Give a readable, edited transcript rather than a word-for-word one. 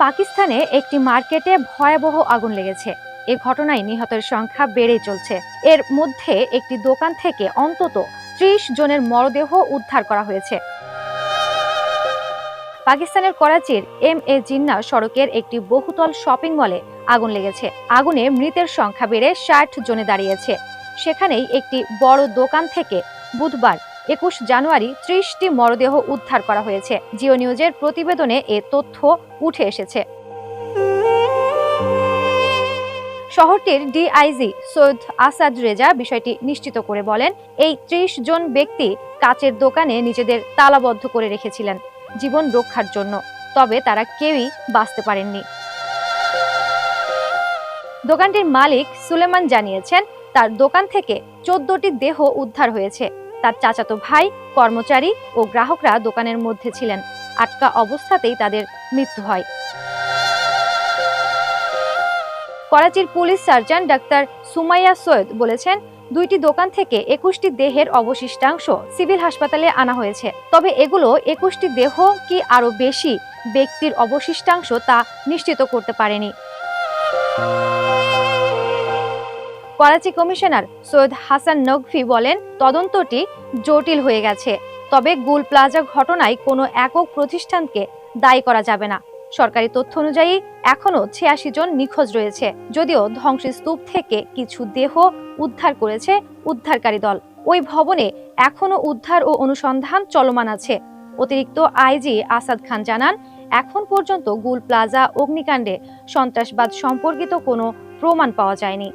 পাকিস্তানে একটি মার্কেটে ভয়াবহ আগুন লেগেছে। এ ঘটনায় নিহতের সংখ্যা বেড়েই চলছে। এর মধ্যে একটি দোকান থেকে অন্তত ৩০ জনের মরদেহ উদ্ধার করা হয়েছে। পাকিস্তানের করাচির এম.এ. জিন্নাহ সড়কের একটি বহুতল শপিং মলে আগুন লেগেছে। আগুনে মৃতের সংখ্যা বেড়ে ৬০ জনে দাঁড়িয়েছে। সেখানেই একটি বড় দোকান থেকে বুধবার ২১ জানুয়ারি ৩০টি মরদেহ উদ্ধার করা হয়েছে। জিও নিউজের প্রতিবেদনে এ তথ্য উঠে এসেছে। শহরটির ডিআইজি সৈয়দ আসাদ রেজা বিষয়টি নিশ্চিত করে বলেন, এই ৩০ জন ব্যক্তি কাচের দোকানে নিজেদের তালাবদ্ধ করে রেখেছিলেন জীবন রক্ষার জন্য, তবে তারা কেউই বাঁচতে পারেননি। দোকানটির মালিক সুলেমান জানিয়েছেন, তার দোকান থেকে ১৪টি দেহ উদ্ধার হয়েছে। তার চাচাতো ভাই, কর্মচারী ও গ্রাহকরা দোকানের মধ্যে ছিলেন। আটকা অবস্থাতেই তাদের মৃত্যু হয়। করাচির police surgeon doctor Sumaiya Syed বলেছেন, দুইটি দোকান থেকে ২১টি দেহের অবশিষ্টাংশ সিভিল হাসপাতালে আনা হয়েছে। তবে এগুলো ২১টি দেহ কি আরো বেশি ব্যক্তির অবশিষ্টাংশ তা নিশ্চিত করতে পারেনি। করাচি কমিশনার সৈয়দ হাসান নকভি বলেন, তদন্তটি জটিল হয়ে গেছে, তবে গুল প্লাজা ঘটনায় কোনো একক প্রতিষ্ঠানকে দায়ী করা যাবে না। সরকারি তথ্য অনুযায়ী এখনো ৮৬ জন নিখোঁজ রয়েছে, যদিও ধ্বংসস্তূপ থেকে কিছু দেহ উদ্ধার করেছে উদ্ধারকারী দল। ওই ভবনে এখনো উদ্ধার ও অনুসন্ধান চলমান আছে। অতিরিক্ত আইজি আসাদ খান জানান, এখন পর্যন্ত গুল প্লাজা অগ্নিকাণ্ডে সন্ত্রাসবাদ সম্পর্কিত কোনো প্রমাণ পাওয়া যায়নি।